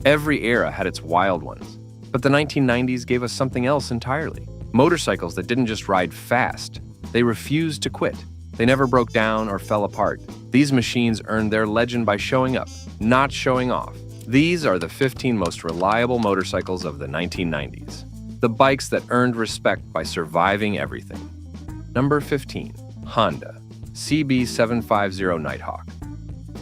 Every era had its wild ones, but the 1990s gave us something else entirely. Motorcycles that didn't just ride fast, they refused to quit. They never broke down or fell apart. These machines earned their legend by showing up, not showing off. These are the 15 most reliable motorcycles of the 1990s. The bikes that earned respect by surviving everything. Number 15. Honda CB750 Nighthawk.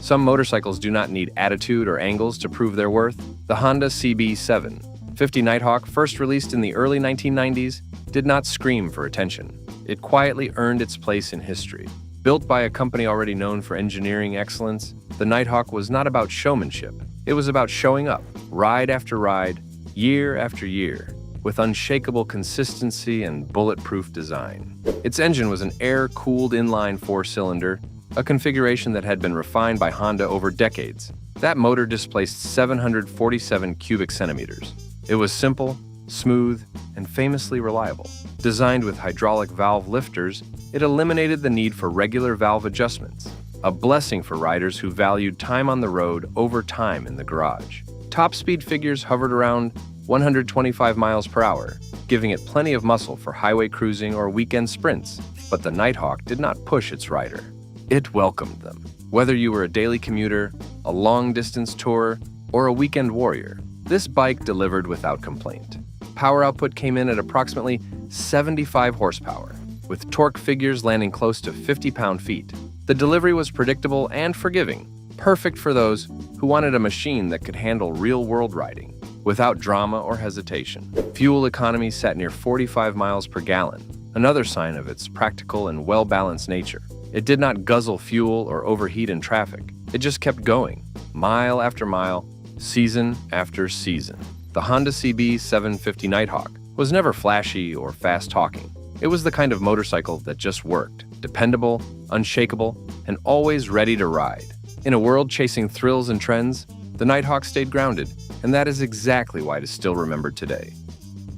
Some motorcycles do not need attitude or angles to prove their worth. The Honda CB750 Nighthawk, first released in the early 1990s, did not scream for attention. It quietly earned its place in history. Built by a company already known for engineering excellence, the Nighthawk was not about showmanship. It was about showing up, ride after ride, year after year, with unshakable consistency and bulletproof design. Its engine was an air-cooled inline four-cylinder, a configuration that had been refined by Honda over decades. That motor displaced 747 cubic centimeters. It was simple, smooth, and famously reliable. Designed with hydraulic valve lifters, it eliminated the need for regular valve adjustments, a blessing for riders who valued time on the road over time in the garage. Top speed figures hovered around 125 miles per hour, giving it plenty of muscle for highway cruising or weekend sprints. But the Nighthawk did not push its rider. It welcomed them. Whether you were a daily commuter, a long-distance tourer, or a weekend warrior, this bike delivered without complaint. Power output came in at approximately 75 horsepower, with torque figures landing close to 50 pound-feet. The delivery was predictable and forgiving, perfect for those who wanted a machine that could handle real-world riding without drama or hesitation. Fuel economy sat near 45 miles per gallon, another sign of its practical and well-balanced nature. It did not guzzle fuel or overheat in traffic. It just kept going, mile after mile, season after season. The Honda CB750 Nighthawk was never flashy or fast-talking. It was the kind of motorcycle that just worked, dependable, unshakable, and always ready to ride. In a world chasing thrills and trends, the Nighthawk stayed grounded, and that is exactly why it is still remembered today.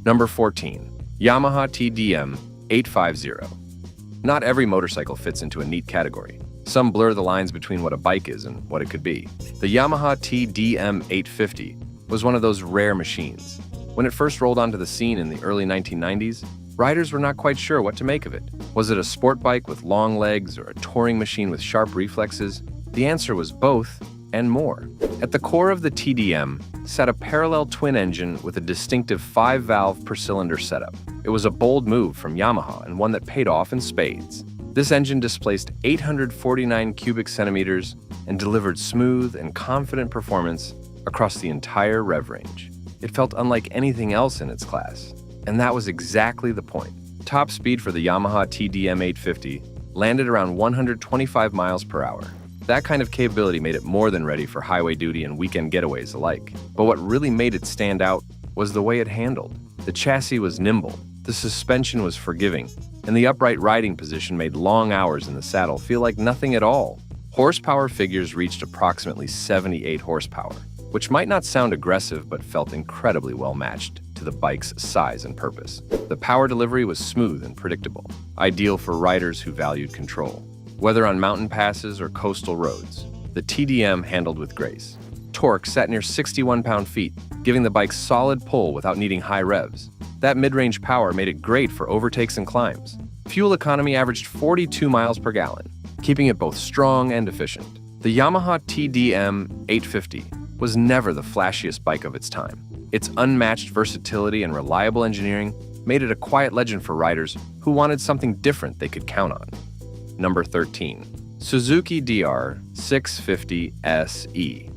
Number 14. Yamaha TDM 850. Not every motorcycle fits into a neat category. Some blur the lines between what a bike is and what it could be. The Yamaha TDM 850 was one of those rare machines. When it first rolled onto the scene in the early 1990s, riders were not quite sure what to make of it. Was it a sport bike with long legs or a touring machine with sharp reflexes? The answer was both and more. At the core of the TDM sat a parallel twin engine with a distinctive 5-valve per-cylinder setup. It was a bold move from Yamaha and one that paid off in spades. This engine displaced 849 cubic centimeters and delivered smooth and confident performance across the entire rev range. It felt unlike anything else in its class, and that was exactly the point. Top speed for the Yamaha TDM 850 landed around 125 miles per hour. That kind of capability made it more than ready for highway duty and weekend getaways alike. But what really made it stand out was the way it handled. The chassis was nimble, the suspension was forgiving, and the upright riding position made long hours in the saddle feel like nothing at all. Horsepower figures reached approximately 78 horsepower, which might not sound aggressive but felt incredibly well matched to the bike's size and purpose. The power delivery was smooth and predictable, ideal for riders who valued control. Whether on mountain passes or coastal roads, the TDM handled with grace. Torque sat near 61 pound-feet, giving the bike solid pull without needing high revs. That mid-range power made it great for overtakes and climbs. Fuel economy averaged 42 miles per gallon, keeping it both strong and efficient. The Yamaha TDM 850 was never the flashiest bike of its time. Its unmatched versatility and reliable engineering made it a quiet legend for riders who wanted something different they could count on. Number 13. Suzuki DR 650 SE.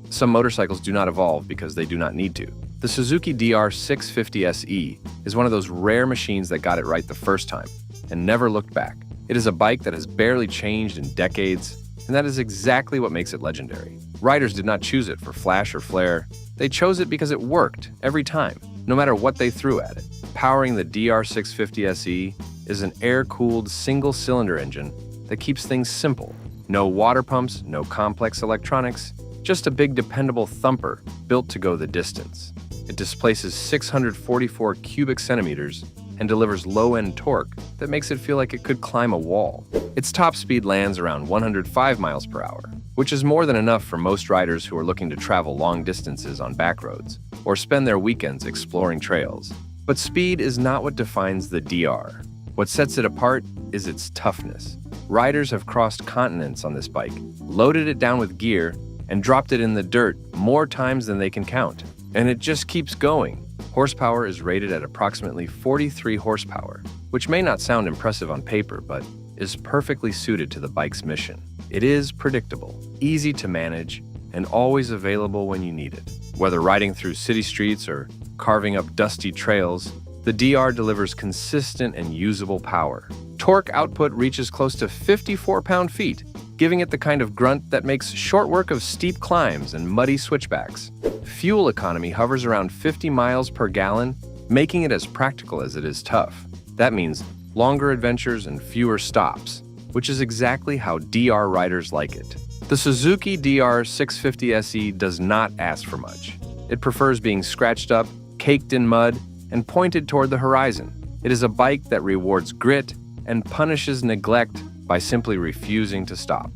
Some motorcycles do not evolve because they do not need to. The Suzuki DR 650 SE is one of those rare machines that got it right the first time and never looked back. It is a bike that has barely changed in decades, and that is exactly what makes it legendary. Riders did not choose it for flash or flair. They chose it because it worked every time, no matter what they threw at it. Powering the DR 650 SE is an air-cooled single-cylinder engine that keeps things simple. No water pumps, no complex electronics, just a big dependable thumper built to go the distance. It displaces 644 cubic centimeters and delivers low-end torque that makes it feel like it could climb a wall. Its top speed lands around 105 miles per hour, which is more than enough for most riders who are looking to travel long distances on back roads or spend their weekends exploring trails. But speed is not what defines the DR. What sets it apart is its toughness. Riders have crossed continents on this bike, loaded it down with gear, and dropped it in the dirt more times than they can count. And it just keeps going. Horsepower is rated at approximately 43 horsepower, which may not sound impressive on paper, but is perfectly suited to the bike's mission. It is predictable, easy to manage, and always available when you need it. Whether riding through city streets or carving up dusty trails, the DR delivers consistent and usable power. Torque output reaches close to 54 pound-feet, giving it the kind of grunt that makes short work of steep climbs and muddy switchbacks. Fuel economy hovers around 50 miles per gallon, making it as practical as it is tough. That means longer adventures and fewer stops, which is exactly how DR riders like it. The Suzuki DR 650 SE does not ask for much. It prefers being scratched up, caked in mud, and pointed toward the horizon. It is a bike that rewards grit and punishes neglect by simply refusing to stop.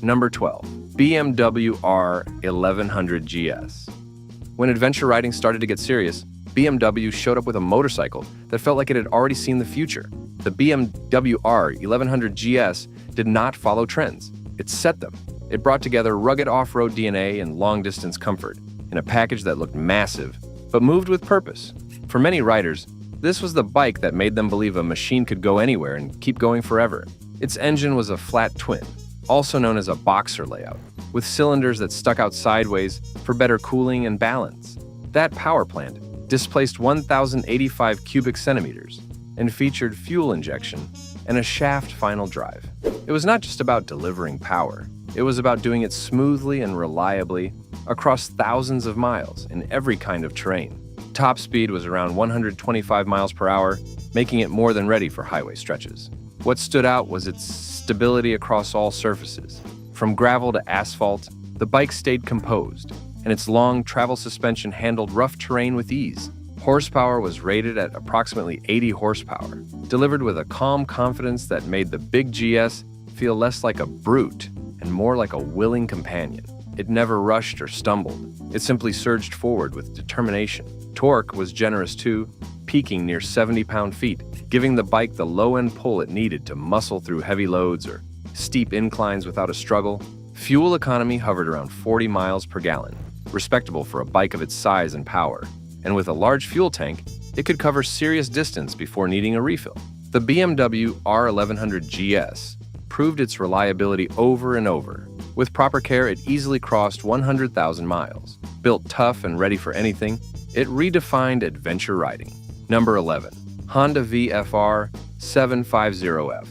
Number 12. BMW R 1100 GS. When adventure riding started to get serious, BMW showed up with a motorcycle that felt like it had already seen the future. The BMW R 1100 GS did not follow trends. It set them. It brought together rugged off-road DNA and long-distance comfort in a package that looked massive, but moved with purpose. For many riders, this was the bike that made them believe a machine could go anywhere and keep going forever. Its engine was a flat twin, also known as a boxer layout, with cylinders that stuck out sideways for better cooling and balance. That power plant displaced 1,085 cubic centimeters and featured fuel injection and a shaft final drive. It was not just about delivering power. It was about doing it smoothly and reliably across thousands of miles in every kind of terrain. Top speed was around 125 miles per hour, making it more than ready for highway stretches. What stood out was its stability across all surfaces. From gravel to asphalt, the bike stayed composed, and its long travel suspension handled rough terrain with ease. Horsepower was rated at approximately 80 horsepower, delivered with a calm confidence that made the big GS feel less like a brute and more like a willing companion. It never rushed or stumbled. It simply surged forward with determination. Torque was generous too, peaking near 70 pound-feet, giving the bike the low-end pull it needed to muscle through heavy loads or steep inclines without a struggle. Fuel economy hovered around 40 miles per gallon, respectable for a bike of its size and power. And with a large fuel tank, it could cover serious distance before needing a refill. The BMW R 1100 GS proved its reliability over and over. With proper care, it easily crossed 100,000 miles. Built tough and ready for anything, it redefined adventure riding. Number 11. Honda VFR 750F.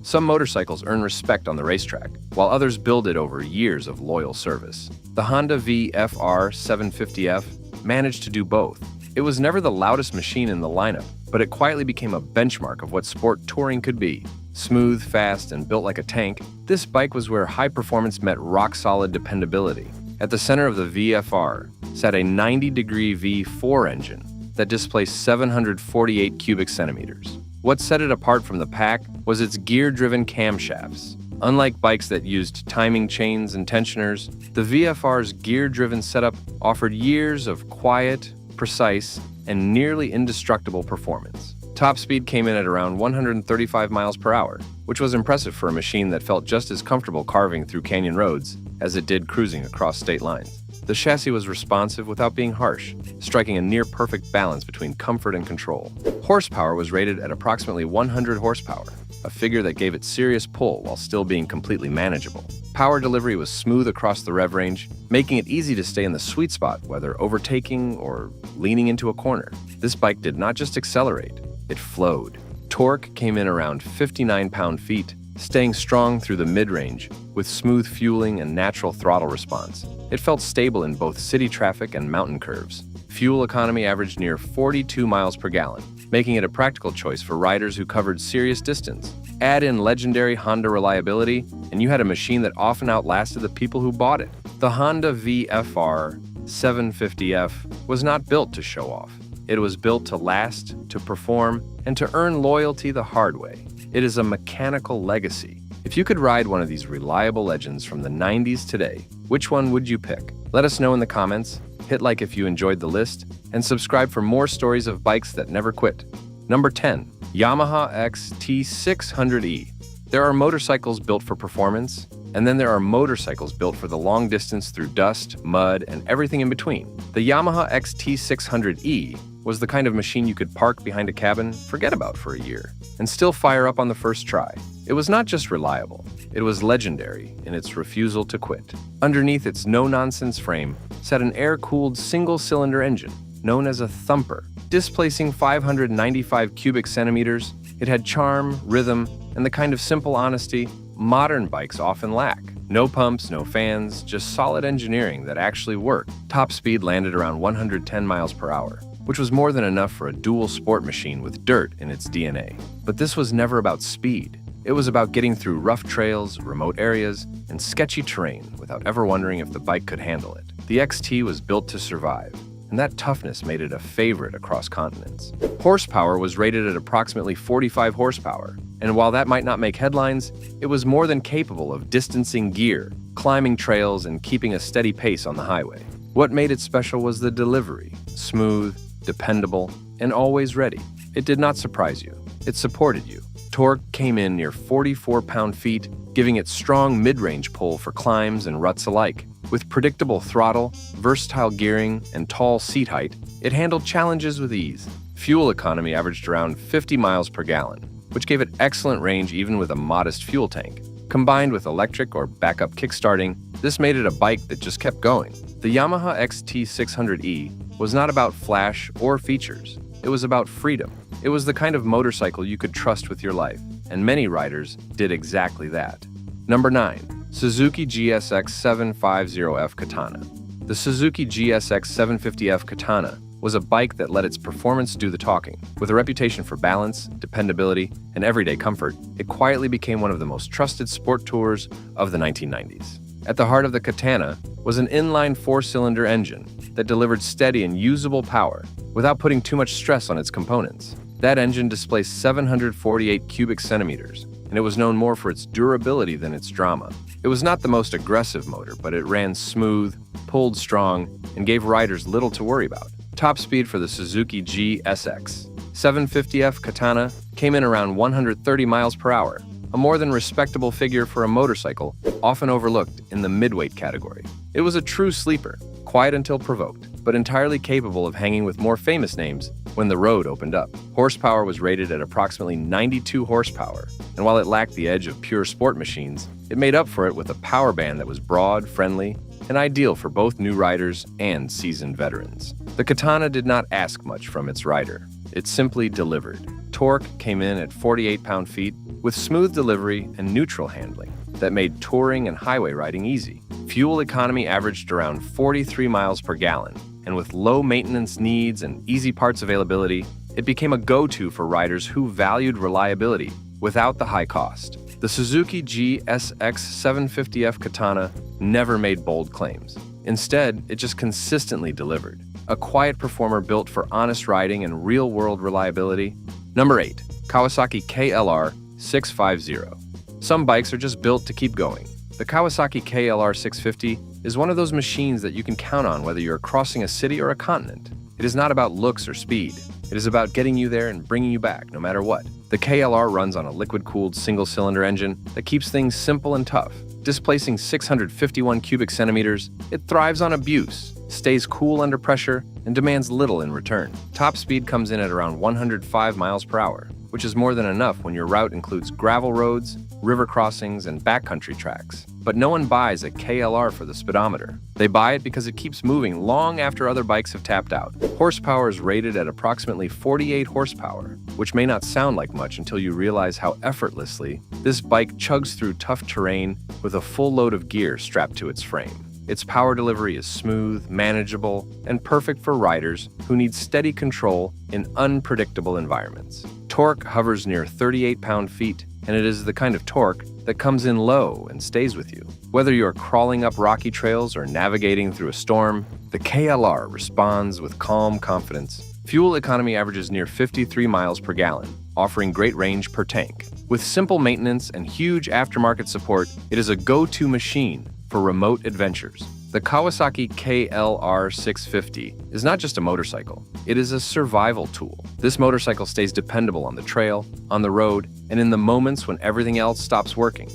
Some motorcycles earn respect on the racetrack, while others build it over years of loyal service. The Honda VFR 750F managed to do both. It was never the loudest machine in the lineup, but it quietly became a benchmark of what sport touring could be. Smooth, fast, and built like a tank, this bike was where high performance met rock-solid dependability. At the center of the VFR sat a 90-degree V4 engine that displaced 748 cubic centimeters. What set it apart from the pack was its gear-driven camshafts. Unlike bikes that used timing chains and tensioners, the VFR's gear-driven setup offered years of quiet, precise, and nearly indestructible performance. Top speed came in at around 135 miles per hour, which was impressive for a machine that felt just as comfortable carving through canyon roads as it did cruising across state lines. The chassis was responsive without being harsh, striking a near-perfect balance between comfort and control. Horsepower was rated at approximately 100 horsepower, a figure that gave it serious pull while still being completely manageable. Power delivery was smooth across the rev range, making it easy to stay in the sweet spot, whether overtaking or leaning into a corner. This bike did not just accelerate, it flowed. Torque came in around 59 pound-feet, staying strong through the mid-range with smooth fueling and natural throttle response. It felt stable in both city traffic and mountain curves. Fuel economy averaged near 42 miles per gallon, making it a practical choice for riders who covered serious distance. Add in legendary Honda reliability, and you had a machine that often outlasted the people who bought it. The Honda VFR 750F was not built to show off. It was built to last, to perform, and to earn loyalty the hard way. It is a mechanical legacy. If you could ride one of these reliable legends from the 90s today, which one would you pick? Let us know in the comments, hit like if you enjoyed the list, and subscribe for more stories of bikes that never quit. Number 10. Yamaha XT 600E. There are motorcycles built for performance, and then there are motorcycles built for the long distance through dust, mud, and everything in between. The Yamaha XT 600E was the kind of machine you could park behind a cabin, forget about for a year, and still fire up on the first try. It was not just reliable, it was legendary in its refusal to quit. Underneath its no-nonsense frame sat an air-cooled single-cylinder engine, known as a thumper. Displacing 595 cubic centimeters, it had charm, rhythm, and the kind of simple honesty modern bikes often lack. No pumps, no fans, just solid engineering that actually worked. Top speed landed around 110 miles per hour, which was more than enough for a dual sport machine with dirt in its DNA. But this was never about speed. It was about getting through rough trails, remote areas, and sketchy terrain without ever wondering if the bike could handle it. The XT was built to survive, and that toughness made it a favorite across continents. Horsepower was rated at approximately 45 horsepower, and while that might not make headlines, it was more than capable of distancing gear, climbing trails, and keeping a steady pace on the highway. What made it special was the delivery: smooth, dependable, and always ready. It did not surprise you. It supported you. Torque came in near 44 pound-feet, giving it strong mid-range pull for climbs and ruts alike. With predictable throttle, versatile gearing, and tall seat height, it handled challenges with ease. Fuel economy averaged around 50 miles per gallon, which gave it excellent range even with a modest fuel tank. Combined with electric or backup kickstarting, this made it a bike that just kept going. The Yamaha XT 600E was not about flash or features. It was about freedom. It was the kind of motorcycle you could trust with your life, and many riders did exactly that. Number 9. Suzuki GSX 750F Katana. The Suzuki GSX 750F Katana was a bike that let its performance do the talking. With a reputation for balance, dependability, and everyday comfort, it quietly became one of the most trusted sport tours of the 1990s. At the heart of the Katana was an inline 4-cylinder engine that delivered steady and usable power without putting too much stress on its components. That engine displaced 748 cubic centimeters, and it was known more for its durability than its drama. It was not the most aggressive motor, but it ran smooth, pulled strong, and gave riders little to worry about. Top speed for the Suzuki GSX 750F Katana came in around 130 miles per hour, a more than respectable figure for a motorcycle often overlooked in the midweight category. It was a true sleeper, quiet until provoked, but entirely capable of hanging with more famous names when the road opened up. Horsepower was rated at approximately 92 horsepower, and while it lacked the edge of pure sport machines, it made up for it with a power band that was broad, friendly, and ideal for both new riders and seasoned veterans. The Katana did not ask much from its rider. It simply delivered. Torque came in at 48 pound-feet, with smooth delivery and neutral handling that made touring and highway riding easy. Fuel economy averaged around 43 miles per gallon, and with low maintenance needs and easy parts availability, it became a go-to for riders who valued reliability without the high cost. The Suzuki GSX 750F Katana never made bold claims. Instead, it just consistently delivered. A quiet performer built for honest riding and real-world reliability. Number 8. Kawasaki KLR 650. Some bikes are just built to keep going. The Kawasaki KLR 650 is one of those machines that you can count on whether you're crossing a city or a continent. It is not about looks or speed. It is about getting you there and bringing you back, no matter what. The KLR runs on a liquid-cooled single-cylinder engine that keeps things simple and tough. Displacing 651 cubic centimeters, it thrives on abuse, stays cool under pressure, and demands little in return. Top speed comes in at around 105 miles per hour, which is more than enough when your route includes gravel roads, river crossings, and backcountry tracks. But no one buys a KLR for the speedometer. They buy it because it keeps moving long after other bikes have tapped out. Horsepower is rated at approximately 48 horsepower, which may not sound like much until you realize how effortlessly this bike chugs through tough terrain with a full load of gear strapped to its frame. Its power delivery is smooth, manageable, and perfect for riders who need steady control in unpredictable environments. Torque hovers near 38 pound-feet, and it is the kind of torque that comes in low and stays with you. Whether you're crawling up rocky trails or navigating through a storm, the KLR responds with calm confidence. Fuel economy averages near 53 miles per gallon, offering great range per tank. With simple maintenance and huge aftermarket support, it is a go-to machine for remote adventures. The Kawasaki KLR 650 is not just a motorcycle, it is a survival tool. This motorcycle stays dependable on the trail, on the road, and in the moments when everything else stops working.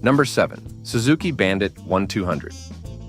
Number 7. Suzuki Bandit 1200.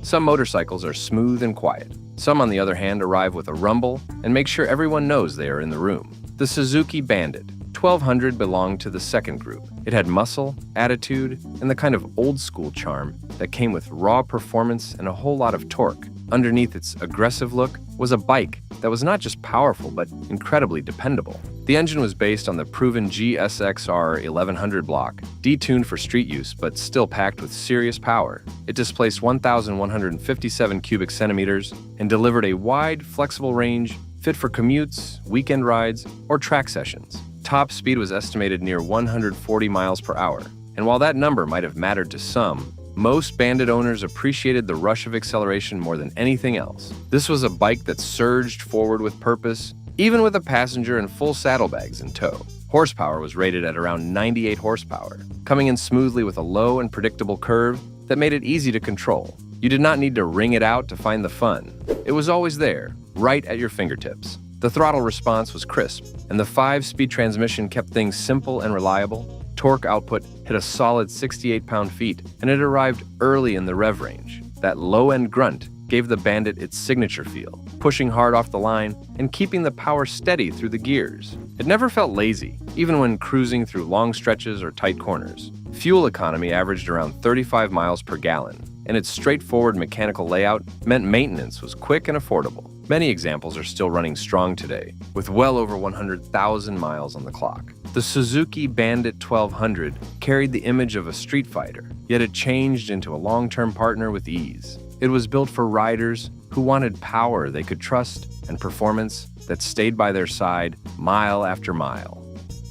Some motorcycles are smooth and quiet. Some, on the other hand, arrive with a rumble and make sure everyone knows they are in the room. The Suzuki Bandit 1200 belonged to the second group. It had muscle, attitude, and the kind of old-school charm that came with raw performance and a whole lot of torque. Underneath its aggressive look was a bike that was not just powerful but incredibly dependable. The engine was based on the proven GSX 1100 block, detuned for street use but still packed with serious power. It displaced 1,157 cubic centimeters and delivered a wide, flexible range fit for commutes, weekend rides, or track sessions. Top speed was estimated near 140 miles per hour, and while that number might have mattered to some, most Bandit owners appreciated the rush of acceleration more than anything else. This was a bike that surged forward with purpose, even with a passenger and full saddlebags in tow. Horsepower was rated at around 98 horsepower, coming in smoothly with a low and predictable curve that made it easy to control. You did not need to wring it out to find the fun. It was always there, right at your fingertips. The throttle response was crisp, and the 5-speed transmission kept things simple and reliable. Torque output hit a solid 68 pound-feet, and it arrived early in the rev range. That low-end grunt gave the Bandit its signature feel, pushing hard off the line and keeping the power steady through the gears. It never felt lazy, even when cruising through long stretches or tight corners. Fuel economy averaged around 35 miles per gallon, and its straightforward mechanical layout meant maintenance was quick and affordable. Many examples are still running strong today, with well over 100,000 miles on the clock. The Suzuki Bandit 1200 carried the image of a street fighter, yet it changed into a long-term partner with ease. It was built for riders who wanted power they could trust and performance that stayed by their side mile after mile.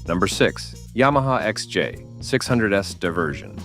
Number 6. Yamaha XJ 600S Diversion.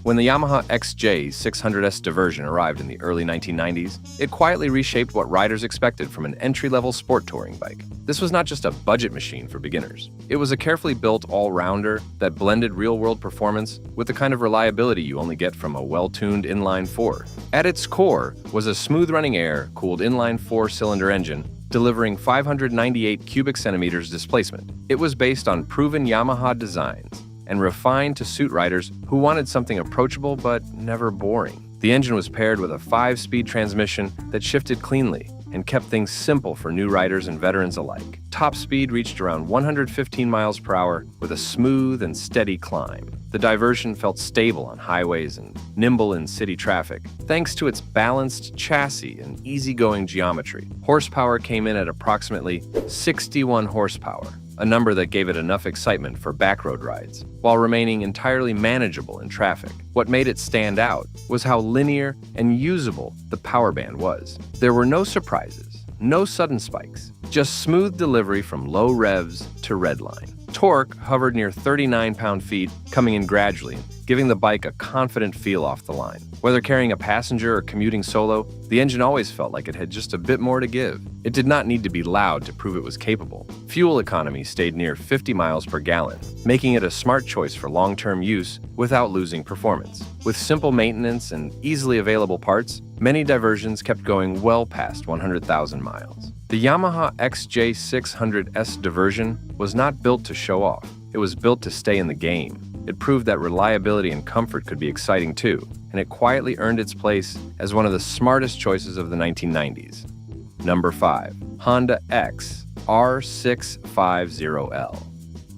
When the Yamaha XJ 600S Diversion arrived in the early 1990s, it quietly reshaped what riders expected from an entry-level sport touring bike. This was not just a budget machine for beginners. It was a carefully built all-rounder that blended real-world performance with the kind of reliability you only get from a well-tuned inline-4. At its core was a smooth-running air-cooled inline-4-cylinder engine delivering 598 cubic centimeters displacement. It was based on proven Yamaha designs and refined to suit riders who wanted something approachable but never boring. The engine was paired with a 5-speed transmission that shifted cleanly and kept things simple for new riders and veterans alike. Top speed reached around 115 miles per hour with a smooth and steady climb. The Diversion felt stable on highways and nimble in city traffic, thanks to its balanced chassis and easygoing geometry. Horsepower came in at approximately 61 horsepower, a number that gave it enough excitement for backroad rides, while remaining entirely manageable in traffic. What made it stand out was how linear and usable the power band was. There were no surprises, no sudden spikes, just smooth delivery from low revs to redline. Torque hovered near 39 pound-feet, coming in gradually, giving the bike a confident feel off the line. Whether carrying a passenger or commuting solo, the engine always felt like it had just a bit more to give. It did not need to be loud to prove it was capable. Fuel economy stayed near 50 miles per gallon, making it a smart choice for long-term use without losing performance. With simple maintenance and easily available parts, many Diversions kept going well past 100,000 miles. The Yamaha XJ 600S Diversion was not built to show off. It was built to stay in the game. It proved that reliability and comfort could be exciting too, and it quietly earned its place as one of the smartest choices of the 1990s. Number 5. Honda X R650L.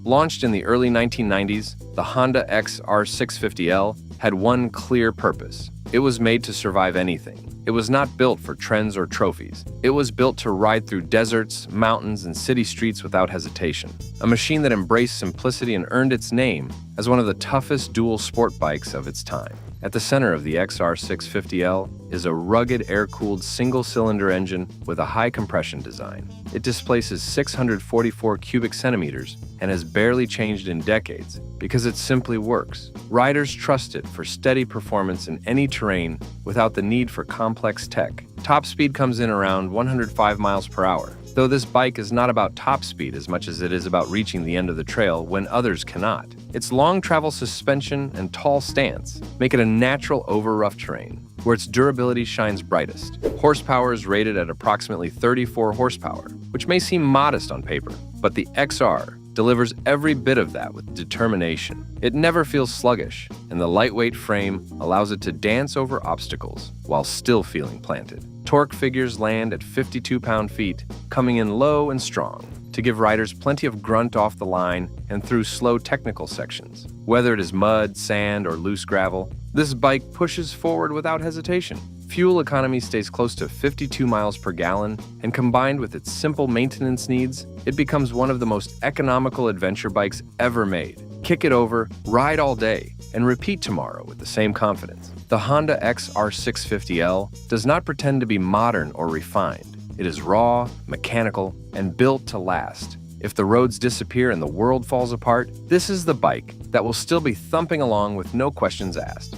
Launched in the early 1990s, the Honda X R650L had one clear purpose. It was made to survive anything. It was not built for trends or trophies. It was built to ride through deserts, mountains, and city streets without hesitation. A machine that embraced simplicity and earned its name as one of the toughest dual sport bikes of its time. At the center of the XR650L is a rugged air-cooled single-cylinder engine with a high-compression design. It displaces 644 cubic centimeters and has barely changed in decades because it simply works. Riders trust it for steady performance in any terrain without the need for complex tech. Top speed comes in around 105 miles per hour, though this bike is not about top speed as much as it is about reaching the end of the trail when others cannot. Its long travel suspension and tall stance make it a natural over rough terrain, where its durability shines brightest. Horsepower is rated at approximately 34 horsepower, which may seem modest on paper, but the XR delivers every bit of that with determination. It never feels sluggish, and the lightweight frame allows it to dance over obstacles while still feeling planted. Torque figures land at 52 pound-feet, coming in low and strong, to give riders plenty of grunt off the line and through slow technical sections. Whether it is mud, sand, or loose gravel, this bike pushes forward without hesitation. Fuel economy stays close to 52 miles per gallon, and combined with its simple maintenance needs, it becomes one of the most economical adventure bikes ever made. Kick it over, ride all day, and repeat tomorrow with the same confidence. The Honda XR650L does not pretend to be modern or refined. It is raw, mechanical, and built to last. If the roads disappear and the world falls apart, this is the bike that will still be thumping along with no questions asked.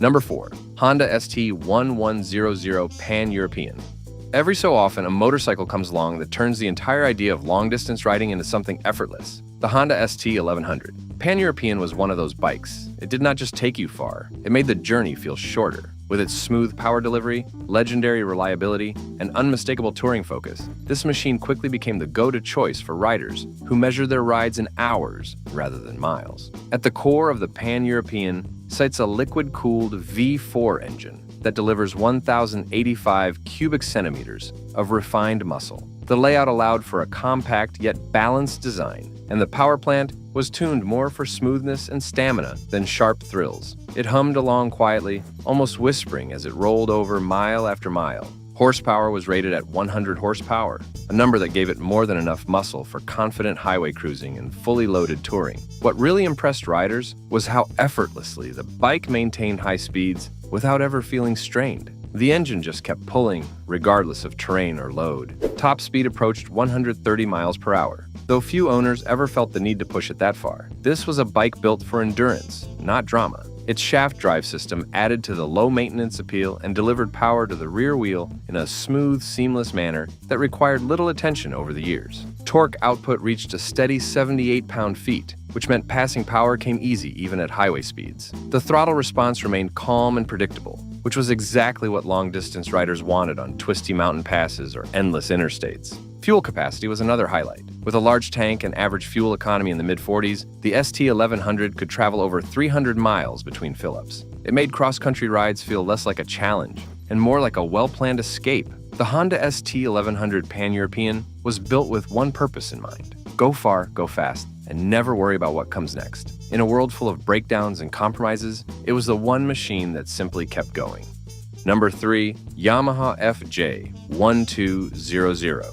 Number 4. Honda ST1100 Pan-European. Every so often, a motorcycle comes along that turns the entire idea of long-distance riding into something effortless. The Honda ST1100 Pan-European was one of those bikes. It did not just take you far, it made the journey feel shorter. With its smooth power delivery, legendary reliability, and unmistakable touring focus, this machine quickly became the go-to choice for riders who measure their rides in hours rather than miles. At the core of the Pan-European sits a liquid-cooled V4 engine that delivers 1,085 cubic centimeters of refined muscle. The layout allowed for a compact yet balanced design, and the power plant was tuned more for smoothness and stamina than sharp thrills. It hummed along quietly, almost whispering as it rolled over mile after mile. Horsepower was rated at 100 horsepower, a number that gave it more than enough muscle for confident highway cruising and fully loaded touring. What really impressed riders was how effortlessly the bike maintained high speeds without ever feeling strained. The engine just kept pulling, regardless of terrain or load. Top speed approached 130 miles per hour, though few owners ever felt the need to push it that far. This was a bike built for endurance, not drama. Its shaft drive system added to the low-maintenance appeal and delivered power to the rear wheel in a smooth, seamless manner that required little attention over the years. Torque output reached a steady 78 pound-feet, which meant passing power came easy even at highway speeds. The throttle response remained calm and predictable, which was exactly what long-distance riders wanted on twisty mountain passes or endless interstates. Fuel capacity was another highlight. With a large tank and average fuel economy in the mid-40s, the ST1100 could travel over 300 miles between fill-ups. It made cross-country rides feel less like a challenge and more like a well-planned escape. The Honda ST1100 Pan-European was built with one purpose in mind: go far, go fast, and never worry about what comes next. In a world full of breakdowns and compromises, it was the one machine that simply kept going. Number 3. Yamaha FJ 1200.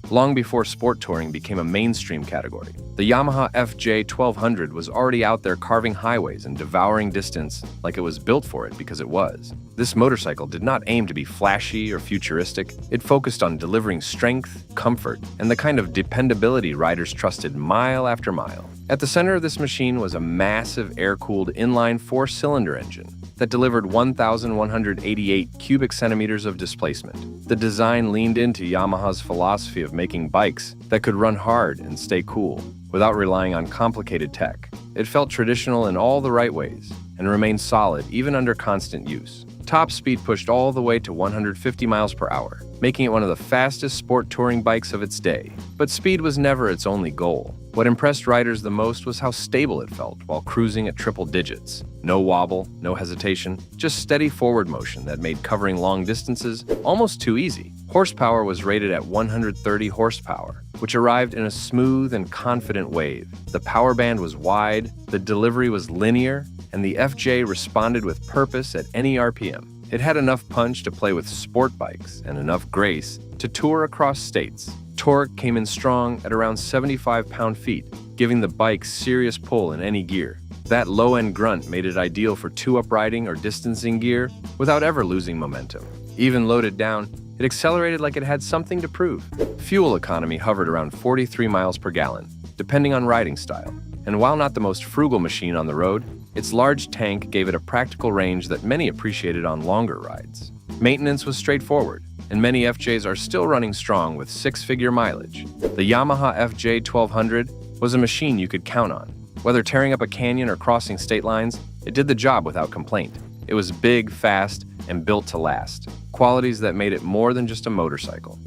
Long before sport touring became a mainstream category, the Yamaha FJ 1200 was already out there carving highways and devouring distance like it was built for it because it was. This motorcycle did not aim to be flashy or futuristic. It focused on delivering strength, comfort, and the kind of dependability riders trusted mile after mile. At the center of this machine was a massive air-cooled inline four-cylinder engine that delivered 1,188 cubic centimeters of displacement. The design leaned into Yamaha's philosophy of making bikes that could run hard and stay cool without relying on complicated tech. It felt traditional in all the right ways and remained solid even under constant use. Top speed pushed all the way to 150 miles per hour, making it one of the fastest sport touring bikes of its day. But speed was never its only goal. What impressed riders the most was how stable it felt while cruising at triple digits. No wobble, no hesitation, just steady forward motion that made covering long distances almost too easy. Horsepower was rated at 130 horsepower, which arrived in a smooth and confident wave. The power band was wide, the delivery was linear, and the FJ responded with purpose at any RPM. It had enough punch to play with sport bikes and enough grace to tour across states. Torque came in strong at around 75 pound-feet, giving the bike serious pull in any gear. That low-end grunt made it ideal for two-up riding or distancing gear without ever losing momentum. Even loaded down, it accelerated like it had something to prove. Fuel economy hovered around 43 miles per gallon, depending on riding style. And while not the most frugal machine on the road, its large tank gave it a practical range that many appreciated on longer rides. Maintenance was straightforward. and many FJs are still running strong with six-figure mileage. The Yamaha FJ 1200 was a machine you could count on. Whether tearing up a canyon or crossing state lines, it did the job without complaint. It was big, fast, and built to last, qualities that made it more than just a motorcycle.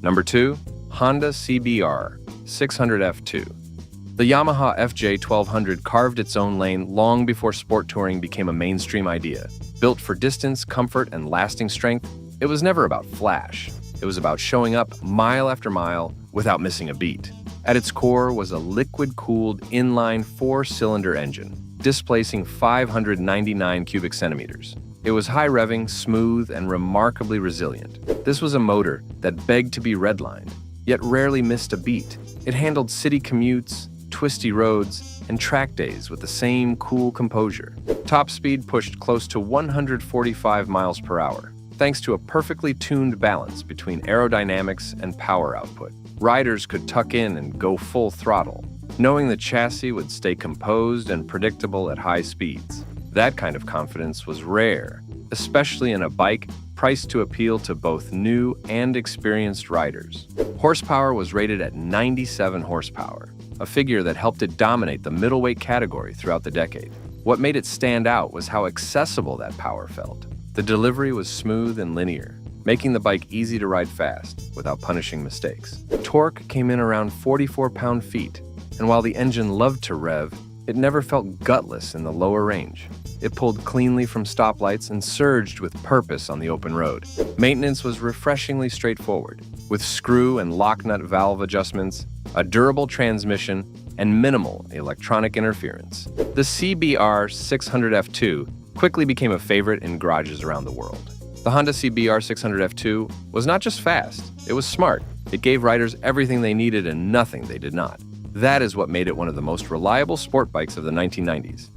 Number 2, Honda CBR 600F2. The Yamaha FJ 1200 carved its own lane long before sport touring became a mainstream idea. Built for distance, comfort, and lasting strength, it was never about flash. It was about showing up mile after mile without missing a beat. At its core was a liquid-cooled inline 4-cylinder engine, displacing 599 cubic centimeters. It was high-revving, smooth, and remarkably resilient. This was a motor that begged to be redlined, yet rarely missed a beat. It handled city commutes, twisty roads, and track days with the same cool composure. Top speed pushed close to 145 miles per hour, thanks to a perfectly tuned balance between aerodynamics and power output. Riders could tuck in and go full throttle, knowing the chassis would stay composed and predictable at high speeds. That kind of confidence was rare, especially in a bike priced to appeal to both new and experienced riders. Horsepower was rated at 97 horsepower, a figure that helped it dominate the middleweight category throughout the decade. What made it stand out was how accessible that power felt. The delivery was smooth and linear, making the bike easy to ride fast without punishing mistakes. Torque came in around 44 pound-feet, and while the engine loved to rev, it never felt gutless in the lower range. It pulled cleanly from stoplights and surged with purpose on the open road. Maintenance was refreshingly straightforward, with screw and lock nut valve adjustments, a durable transmission, and minimal electronic interference. The CBR 600F2 quickly became a favorite in garages around the world. The Honda CBR 600F2 was not just fast, it was smart. It gave riders everything they needed and nothing they did not. That is what made it one of the most reliable sport bikes of the 1990s.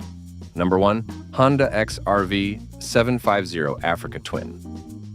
Number 1, Honda XRV 750 Africa Twin.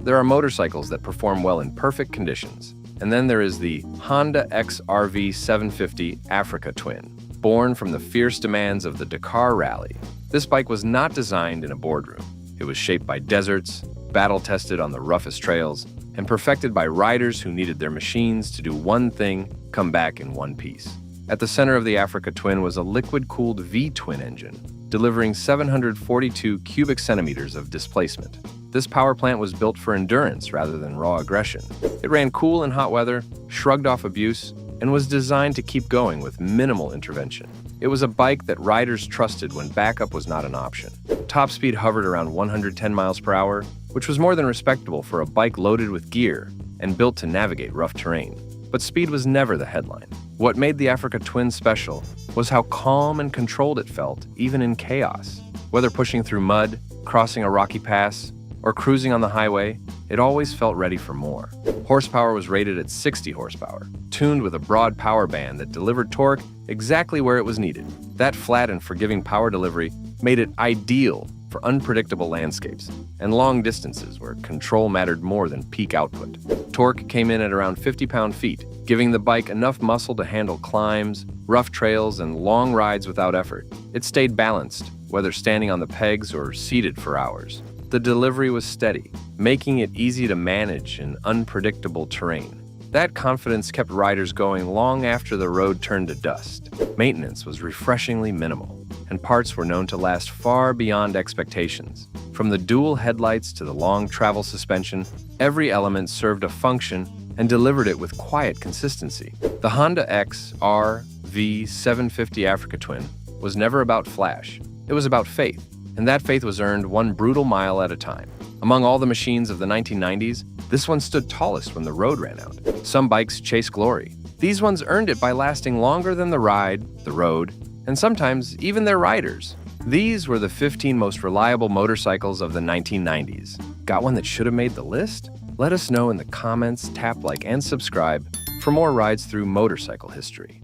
There are motorcycles that perform well in perfect conditions, and then there is the Honda XRV 750 Africa Twin, born from the fierce demands of the Dakar Rally. This bike was not designed in a boardroom. It was shaped by deserts, battle-tested on the roughest trails, and perfected by riders who needed their machines to do one thing, come back in one piece. At the center of the Africa Twin was a liquid-cooled V-twin engine, delivering 742 cubic centimeters of displacement. This power plant was built for endurance rather than raw aggression. It ran cool in hot weather, shrugged off abuse, and was designed to keep going with minimal intervention. It was a bike that riders trusted when backup was not an option. Top speed hovered around 110 miles per hour, which was more than respectable for a bike loaded with gear and built to navigate rough terrain. But speed was never the headline. What made the Africa Twin special was how calm and controlled it felt, even in chaos. Whether pushing through mud, crossing a rocky pass, or cruising on the highway, it always felt ready for more. Horsepower was rated at 60 horsepower, tuned with a broad power band that delivered torque exactly where it was needed. That flat and forgiving power delivery made it ideal for unpredictable landscapes and long distances where control mattered more than peak output. Torque came in at around 50 pound-feet, giving the bike enough muscle to handle climbs, rough trails, and long rides without effort. It stayed balanced, whether standing on the pegs or seated for hours. The delivery was steady, making it easy to manage in unpredictable terrain. That confidence kept riders going long after the road turned to dust. Maintenance was refreshingly minimal, and parts were known to last far beyond expectations. From the dual headlights to the long travel suspension, every element served a function and delivered it with quiet consistency. The Honda XRV 750 Africa Twin was never about flash. It was about faith, and that faith was earned one brutal mile at a time. Among all the machines of the 1990s, this one stood tallest when the road ran out. Some bikes chase glory. These ones earned it by lasting longer than the ride, the road, and sometimes even their riders. These were the 15 most reliable motorcycles of the 1990s. Got one that should have made the list? Let us know in the comments, tap like and subscribe for more rides through motorcycle history.